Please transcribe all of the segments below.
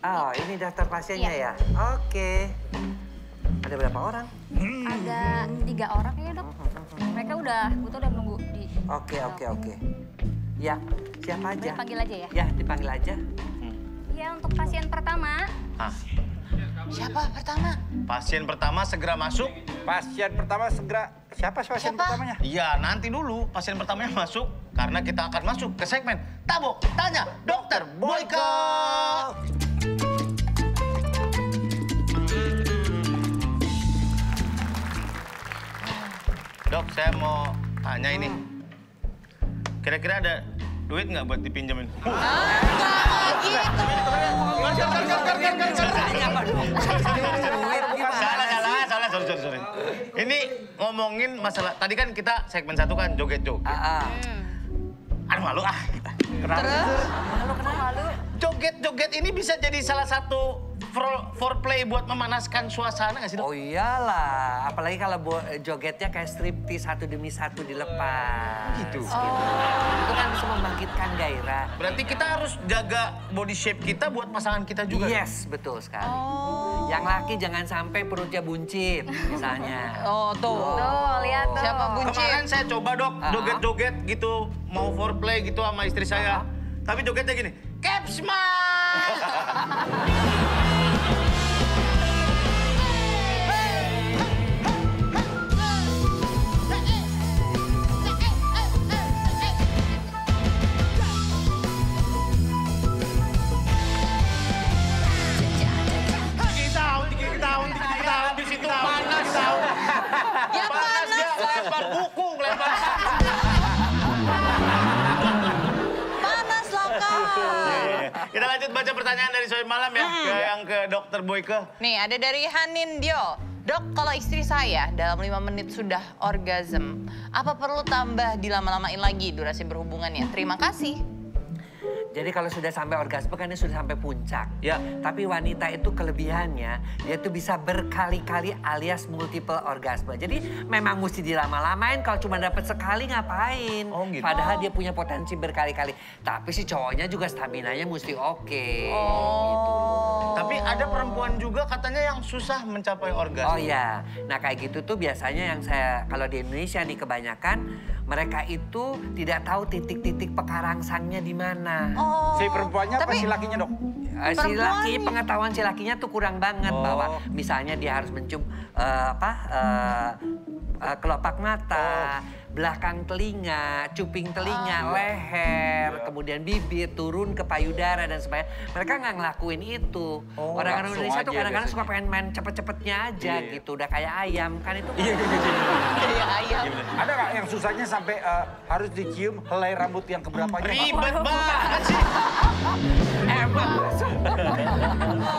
Oh, ini daftar pasiennya ya? Oke. Ada berapa orang? Ada 3 orang ya, Dok. Mereka udah menunggu di... Oke. Ya, siapa aja? Dipanggil aja ya? Ya, dipanggil aja. Iya, untuk pasien pertama. Siapa pertama? Pasien pertama segera masuk. Pasien pertama segera. Siapa pasien pertamanya? Iya, nanti dulu pasien pertamanya masuk. Karena kita akan masuk ke segmen Tabok Tanya Dokter Boyke. Dok, saya mau tanya ini. Kira-kira ada duit nggak buat dipinjemin? Sorry. Ini ngomongin masalah, tadi kan kita segmen 1 kan joget-joget. Aduh malu Malu. Joget-joget ini bisa jadi salah satu foreplay buat memanaskan suasana nggak sih, Dok? Oh iyalah, apalagi kalau jogetnya kayak striptease satu demi satu dilepas. Gitu. Itu kan bisa membangkitkan gairah. Berarti kita harus jaga body shape kita buat pasangan kita juga. Yes, betul sekali. Yang laki jangan sampai perutnya buncit, misalnya. Tuh, Lihat tuh. siapa buncit? Kemarin saya coba, Dok, joget-joget gitu, mau foreplay gitu sama istri saya. Tapi jogetnya gini, Caps Smile! Kita di situ panas. Ya panas. Dia lempar buku, lempar. Panas lah, Kak. Kita lanjut baca pertanyaan dari sore malam ya, yang ke Dokter Boyke. Nih, ada dari Hanin Dio. Dok, kalau istri saya dalam 5 menit sudah orgasm, apa perlu tambah dilama-lamain lagi durasi berhubungannya? Terima kasih. Jadi kalau sudah sampai orgasme kan dia sudah sampai puncak. Ya. Tapi wanita itu kelebihannya, dia tuh bisa berkali-kali alias multiple orgasme. Jadi memang mesti dilama-lamain, kalau cuma dapat sekali ngapain. Oh, gitu. Padahal dia punya potensi berkali-kali. Tapi si cowoknya juga staminanya mesti oke. Gitu. Tapi ada perempuan juga katanya yang susah mencapai orgasme. Oh iya, nah kayak gitu tuh biasanya yang saya, kalau di Indonesia nih kebanyakan, mereka itu tidak tahu titik-titik pekarangsangnya di mana. Si perempuannya apa si lakinya, Dok? Si laki, pengetahuan si lakinya tuh kurang banget bahwa misalnya dia harus mencium kelopak mata, belakang telinga, cuping telinga, leher, kemudian bibir, turun ke payudara dan sebagainya. Mereka nggak ngelakuin itu. Orang-orang Indonesia tuh kadang-kadang suka pengen main cepet-cepetnya aja gitu, udah kayak ayam kan itu. Kayak ayam. Ada nggak yang susahnya sampai harus dicium helai rambut yang keberapanya? Ribet banget sih. Emang.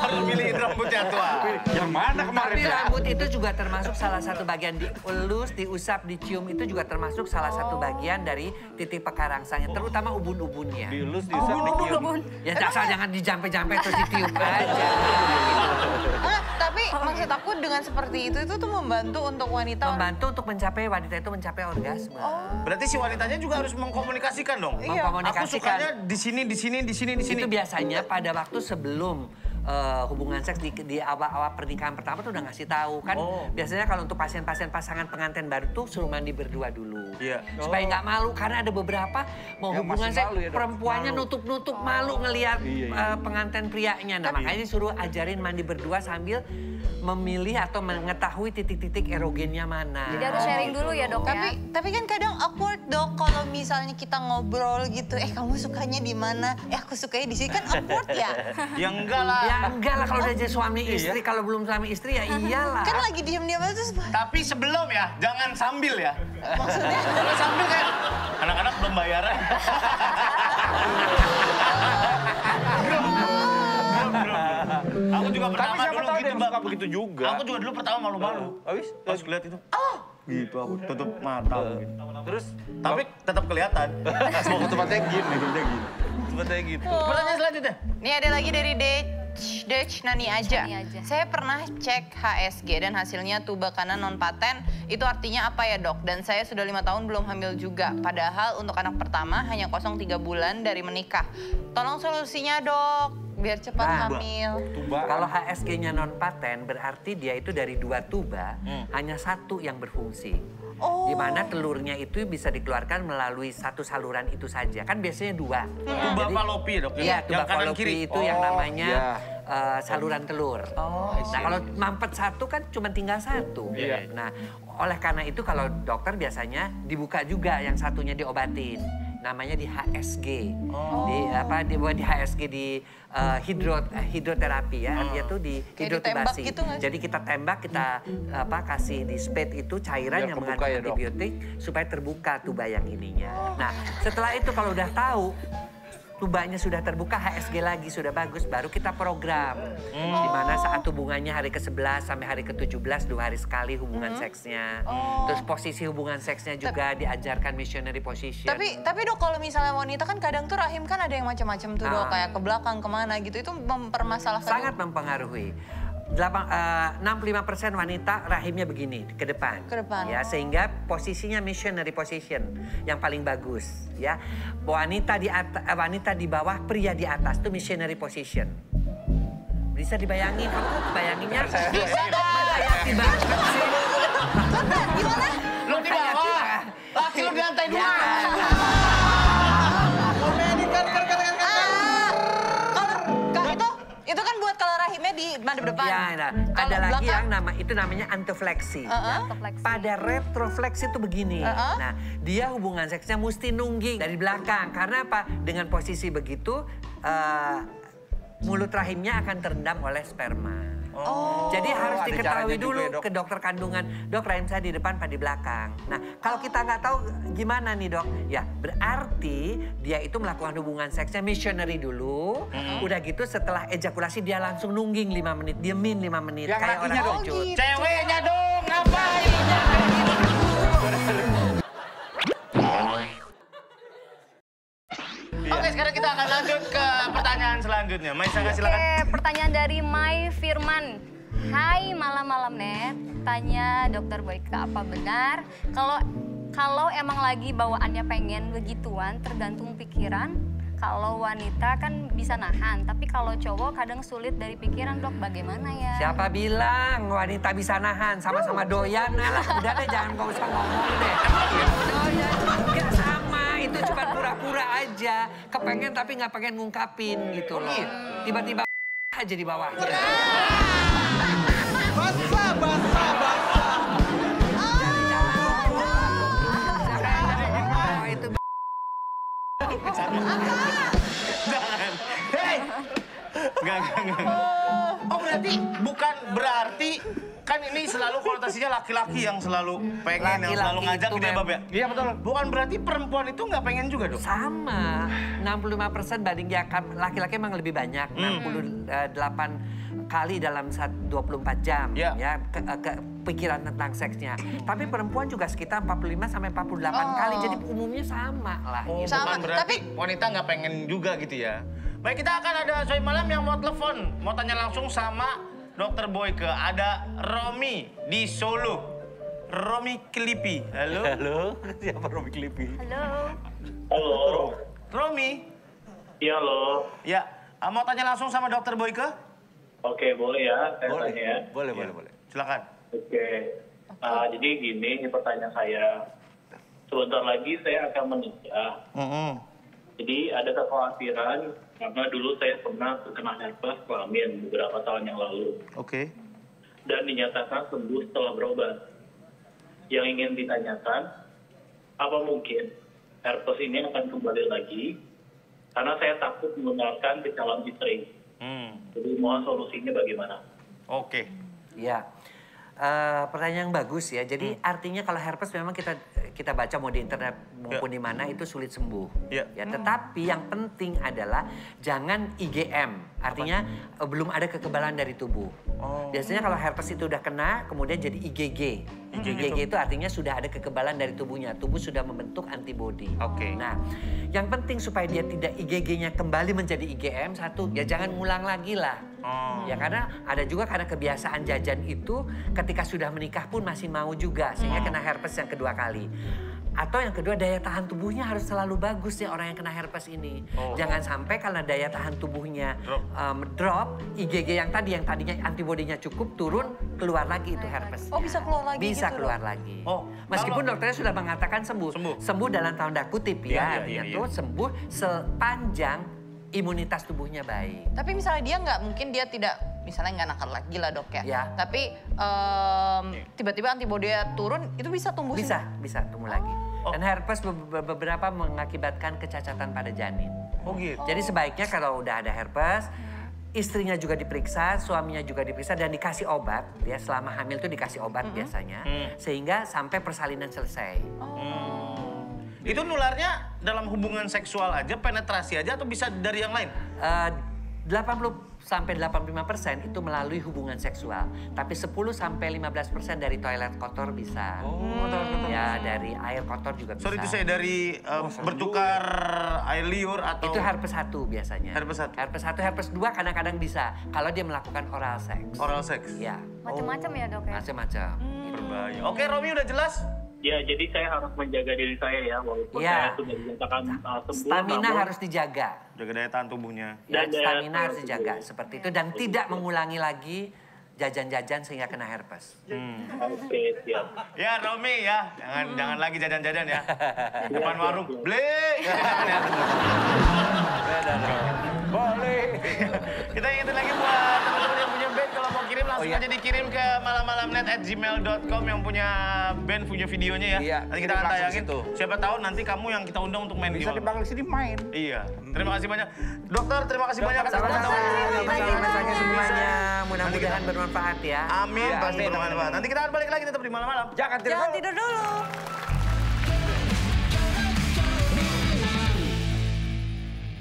Harus milihin rambutnya tua. Yang mana kemarin? Tapi rambut itu juga termasuk salah satu bagian dielus, diusap, dicium itu juga termasuk salah satu bagian dari titik pekarangsangnya, terutama ubun-ubunnya. Dielus, diusap, dicium. Ya dasar jangan dijampe-jampe terus ditiup aja. Tapi maksud aku dengan seperti itu tuh membantu untuk wanita. Membantu untuk mencapai wanita itu mencapai orgasme. Berarti si wanitanya juga harus mengkomunikasikan dong. Iya. Aku sukanya di sini. Itu biasanya pada waktu sebelum hubungan seks di awal-awal pernikahan pertama tuh udah ngasih tahu kan. Biasanya kalau untuk pasien-pasien pasangan pengantin baru tuh suruh mandi berdua dulu. Iya. Supaya nggak malu karena ada beberapa mau Yang hubungan masih seks malu ya, Dok? perempuannya nutup-nutup malu ngelihat pengantin prianya. Nah makanya disuruh ajarin mandi berdua sambil memilih atau mengetahui titik-titik erogennya mana. Jadi harus sharing dulu ya, Dok, ya? Tapi kan kadang awkward, Dok, kalau misalnya kita ngobrol gitu, kamu sukanya di mana? Aku sukanya di sini, kan awkward ya? Ya enggak lah. Ya enggak lah kalau udah jadi suami istri, kalau belum suami istri ya iyalah. Kan lagi diam-diam aja terus. Tapi sebelum ya, jangan sambil ya. Maksudnya? Kalau sambil kayak anak-anak belum bayaran. Aku juga Tapi pertama siapa dulu tahu gitu, dia Mbak. suka begitu juga. Aku juga dulu pertama malu-malu. Habis? Pas lihat itu, gitu aku tutup mata. Gitu. Terus? Tapi tetap kelihatan. Mau tempatnya gini, tempatnya gitu. Pertanyaan selanjutnya. Nih ada lagi dari Dech Nani aja. Nani aja. Saya pernah cek HSG dan hasilnya tuba kanan non paten. Itu artinya apa ya, Dok? Dan saya sudah 5 tahun belum hamil juga. Padahal untuk anak pertama hanya kosong 3 bulan dari menikah. Tolong solusinya, Dok. biar cepat Nah, hamil. Tuba. Kalau HSG-nya non paten berarti dia itu dari 2 tuba hanya 1 yang berfungsi. Oh. Di mana telurnya itu bisa dikeluarkan melalui 1 saluran itu saja. Kan biasanya 2. Tuba falopi, Dok. Iya, Yang tuba kanan falopi kiri. itu yang namanya iya. saluran telur. Oh, Nah kalau mampet 1 kan cuma tinggal 1. Iya. Nah oleh karena itu kalau dokter biasanya dibuka juga yang satunya diobatin. Namanya di HSG. Di HSG di hidroterapi ya. Artinya tuh di Kayak ditembak hidrotubasi. gitu nggak sih? Jadi kita tembak, kita kasih di spade itu cairan Biar yang kebuka mengandung ya, Dok? antibiotik supaya terbuka tuba yang ininya. Nah setelah itu kalau udah tahu tubanya sudah terbuka, HSG lagi sudah bagus, baru kita program. Di mana saat hubungannya hari ke-11 sampai hari ke-17, 2 hari sekali hubungan seksnya. Terus posisi hubungan seksnya juga diajarkan missionary position. Tapi Dok, kalau misalnya wanita kan kadang tuh rahim kan ada yang macam-macam tuh Dok, kayak ke belakang kemana gitu, itu mempermasalahkan. Sangat mempengaruhi. 65% wanita rahimnya begini ke depan. Ke depan. Ya, sehingga posisinya missionary position yang paling bagus ya. Wanita di bawah, pria di atas itu missionary position. Bisa dibayangin, kamu bayanginnya Bisa nggak? hayati banget sih. Gimana? Lu di bawah, laki lu di lantai 2. Itu kan buat kalau rahimnya di madep depan. Ya, nah, Kalau ada lagi belakang? yang itu namanya antofleksi. Antofleksi. Pada retrofleksi itu begini. Nah, dia hubungan seksnya mesti nungging dari belakang. Karena apa? Dengan posisi begitu, mulut rahimnya akan terendam oleh sperma. Jadi harus ada diketahui caranya juga dulu ya, Dok? ke dokter kandungan. Dok, rahim saya di depan apa di belakang? Nah, kalau kita nggak tahu gimana nih dok? Ya berarti dia itu melakukan hubungan seksnya missionary dulu. Udah gitu setelah ejakulasi dia langsung nungging 5 menit. Diemin 5 menit. Yang Kayak lakinya orang dong? kecut. Ceweknya dong, ngapain? Oke, sekarang kita akan lanjut ke pertanyaan selanjutnya. Maisa, silakan. Oke, pertanyaan dari Mai Firman. Hai malam-malam net, tanya dokter Boyka apa benar kalau emang lagi bawaannya pengen begituan tergantung pikiran. Kalau wanita kan bisa nahan, tapi kalau cowok kadang sulit dari pikiran dok, bagaimana ya? Siapa bilang wanita bisa nahan? Sama-sama doyan lah. Udah deh jangan kau usah ngomong deh. Doyan juga sama, itu cuma pura-pura aja. Kepengen tapi nggak pengen ngungkapin gitu loh. Tiba-tiba aja di bawah. Hei! Enggak. Oh bukan berarti kan ini selalu konotasinya laki-laki yang selalu pengen, yang selalu ngajak itu gitu ya Bab ya? Iya betul. Bukan berarti perempuan itu nggak pengen juga dong? Sama, 65% banding ya laki-laki emang lebih banyak, 68 kali dalam 24 jam Ya. ya pikiran tentang seksnya. Tapi perempuan juga sekitar 45 sampai 48 kali, jadi umumnya sama lah. Oh, gitu. Sama, bukan berarti tapi- wanita nggak pengen juga gitu ya? Baik, kita akan ada Soy Malam yang mau telepon, mau tanya langsung sama Dokter Boyke. Ada Romi di Solo. Romi Klipi, halo? Halo, siapa Romi Klipi? Halo. Halo, Romi? iya loh. Ya, mau tanya langsung sama Dokter Boyke? Oke, boleh ya, saya tanya ya. Boleh. Silakan. Oke, jadi gini pertanyaan saya. Sebentar lagi saya akan menikah. Jadi ada kekhawatiran karena dulu saya pernah terkena herpes kelamin beberapa tahun yang lalu. Oke. Dan dinyatakan sembuh setelah berobat. Yang ingin ditanyakan, apa mungkin herpes ini akan kembali lagi? Karena saya takut menularkan ke calon istri. Jadi mohon solusinya bagaimana? Oke. Ya, pertanyaan yang bagus ya. Jadi artinya kalau herpes memang kita baca mau di internet maupun di mana itu sulit sembuh. Ya. Ya, tetapi yang penting adalah jangan IgM. Artinya belum ada kekebalan dari tubuh. Biasanya kalau herpes itu udah kena, kemudian jadi IgG. IgG itu artinya sudah ada kekebalan dari tubuhnya. Tubuh sudah membentuk antibodi. Oke. Nah, yang penting supaya dia tidak IgG-nya kembali menjadi IgM, satu, ya jangan ngulang lagi lah. Ya karena ada juga karena kebiasaan jajan itu ketika sudah menikah pun masih mau juga sehingga kena herpes yang kedua kali. Atau yang kedua daya tahan tubuhnya harus selalu bagus ya orang yang kena herpes ini. Jangan sampai karena daya tahan tubuhnya drop, IgG yang tadinya antibodinya cukup turun, keluar lagi itu herpes. Oh bisa keluar lagi Bisa gitu, keluar Dok? lagi. Oh, Meskipun kalau- dokternya sudah mengatakan sembuh. Sembuh dalam tanda kutip ya. Artinya tuh sembuh sepanjang imunitas tubuhnya baik. Tapi misalnya dia nggak, mungkin dia tidak, misalnya nggak nakal lagi lah dok ya. Ya. Tapi tiba-tiba antibodi turun, itu bisa tumbuh sih? Bisa tumbuh lagi. Dan herpes beberapa mengakibatkan kecacatan pada janin. Oh gitu. Jadi sebaiknya kalau udah ada herpes, istrinya juga diperiksa, suaminya juga diperiksa dan dikasih obat. Ya selama hamil tuh dikasih obat biasanya, sehingga sampai persalinan selesai. Itu nularnya dalam hubungan seksual aja, penetrasi aja atau bisa dari yang lain? 80-85% itu melalui hubungan seksual, tapi 10-15% dari toilet kotor bisa. Ya dari air kotor juga bisa. Sorry itu saya dari bertukar air liur atau... Itu herpes 1 biasanya. Herpes 1. Herpes 1, herpes 2 kadang-kadang bisa kalau dia melakukan oral seks. Oral seks? Ya, Macam-macam ya dok ya? macam-macam. Berbahaya. Oke, Romi udah jelas? Ya, jadi saya harus menjaga diri saya ya, walaupun Iya. saya sudah dinyatakan sembuh. Stamina namun- harus dijaga. Jaga daya tahan tubuhnya. Ya, Dan daya stamina tahan harus dijaga tubuh. seperti itu dan tidak mengulangi lagi jajan-jajan sehingga kena herpes. Oke, siap. Ya Romi ya, jangan lagi jajan-jajan ya. Depan warung, beli. Boleh. Kita ingetin lagi buat teman-teman yang punya band, kalau mau kirim langsung aja dikirim ke malammalamnet@gmail.com yang punya band, punya videonya ya. Iya, Nanti kita kirim akan langsung tayangin. situ. Siapa tahu nanti kamu yang kita undang untuk main Bisa di malam. dipanggil sini main. Iya, terima kasih banyak. Dokter, terima kasih banyak. Sama-sama, sama-sama semuanya. Nanti Mudah-mudahan kita- bermanfaat ya. Amin, Ya, pasti amin, bermanfaat. Nanti kita akan balik lagi tetap di malam-malam. Jangan tidur. Jangan tidur dulu.